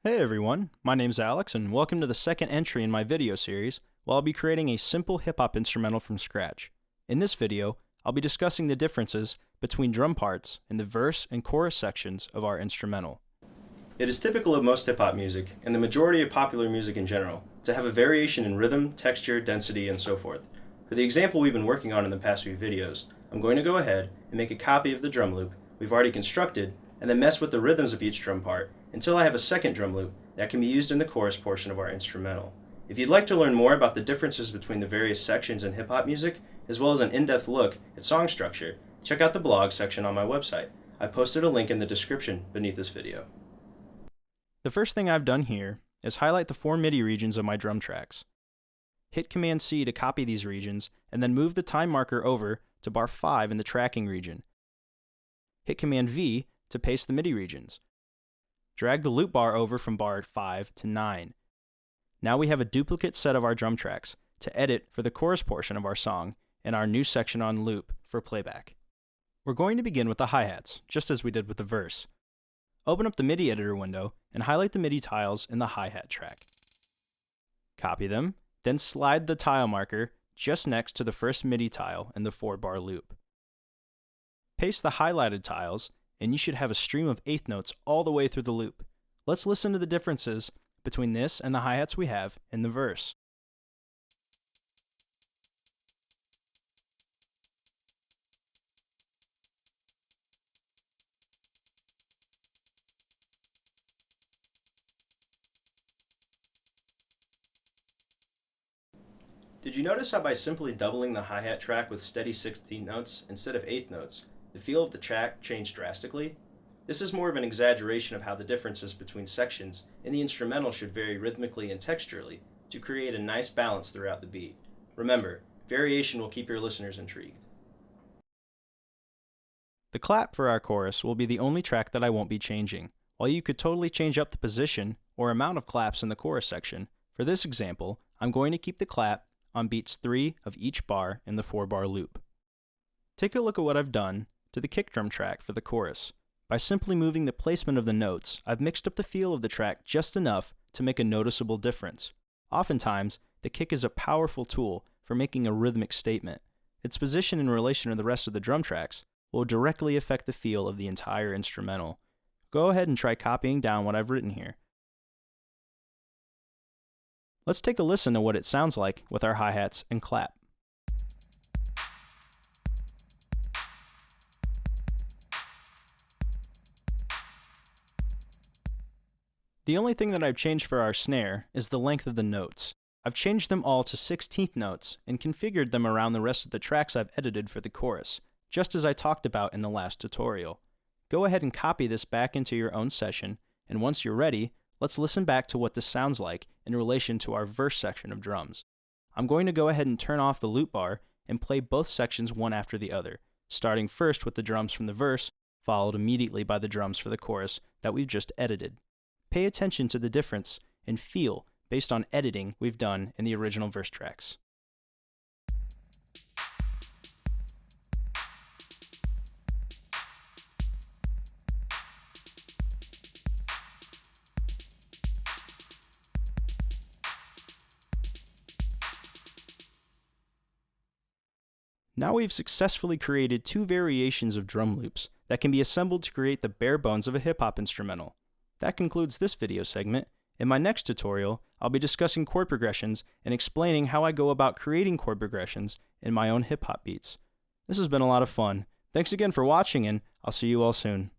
Hey everyone, my name's Alex and welcome to the second entry in my video series where I'll be creating a simple hip-hop instrumental from scratch. In this video, I'll be discussing the differences between drum parts in the verse and chorus sections of our instrumental. It is typical of most hip-hop music, and the majority of popular music in general, to have a variation in rhythm, texture, density, and so forth. For the example we've been working on in the past few videos, I'm going to go ahead and make a copy of the drum loop we've already constructed and then mess with the rhythms of each drum part until I have a second drum loop that can be used in the chorus portion of our instrumental. If you'd like to learn more about the differences between the various sections in hip-hop music, as well as an in-depth look at song structure, check out the blog section on my website. I posted a link in the description beneath this video. The first thing I've done here is highlight the 4 MIDI regions of my drum tracks. Hit Command-C to copy these regions, and then move the time marker over to bar 5 in the tracking region. Hit Command-V to paste the MIDI regions. Drag the loop bar over from bar 5 to 9. Now we have a duplicate set of our drum tracks to edit for the chorus portion of our song and our new section on loop for playback. We're going to begin with the hi-hats, just as we did with the verse. Open up the MIDI editor window and highlight the MIDI tiles in the hi-hat track. Copy them, then slide the tile marker just next to the first MIDI tile in the 4-bar loop. Paste the highlighted tiles, and you should have a stream of eighth notes all the way through the loop. Let's listen to the differences between this and the hi-hats we have in the verse. Did you notice how by simply doubling the hi-hat track with steady 16th notes instead of eighth notes, the feel of the track changed drastically? This is more of an exaggeration of how the differences between sections in the instrumental should vary rhythmically and texturally to create a nice balance throughout the beat. Remember, variation will keep your listeners intrigued. The clap for our chorus will be the only track that I won't be changing. While you could totally change up the position or amount of claps in the chorus section, for this example, I'm going to keep the clap on beats 3 of each bar in the 4-bar loop. Take a look at what I've done to the kick drum track for the chorus. By simply moving the placement of the notes, I've mixed up the feel of the track just enough to make a noticeable difference. Oftentimes, the kick is a powerful tool for making a rhythmic statement. Its position in relation to the rest of the drum tracks will directly affect the feel of the entire instrumental. Go ahead and try copying down what I've written here. Let's take a listen to what it sounds like with our hi-hats and clap. The only thing that I've changed for our snare is the length of the notes. I've changed them all to 16th notes and configured them around the rest of the tracks I've edited for the chorus, just as I talked about in the last tutorial. Go ahead and copy this back into your own session, and once you're ready, let's listen back to what this sounds like in relation to our verse section of drums. I'm going to go ahead and turn off the loop bar and play both sections one after the other, starting first with the drums from the verse, followed immediately by the drums for the chorus that we've just edited. Pay attention to the difference in feel based on editing we've done in the original verse tracks. Now we've successfully created 2 variations of drum loops that can be assembled to create the bare bones of a hip-hop instrumental. That concludes this video segment. In my next tutorial, I'll be discussing chord progressions and explaining how I go about creating chord progressions in my own hip-hop beats. This has been a lot of fun. Thanks again for watching, and I'll see you all soon.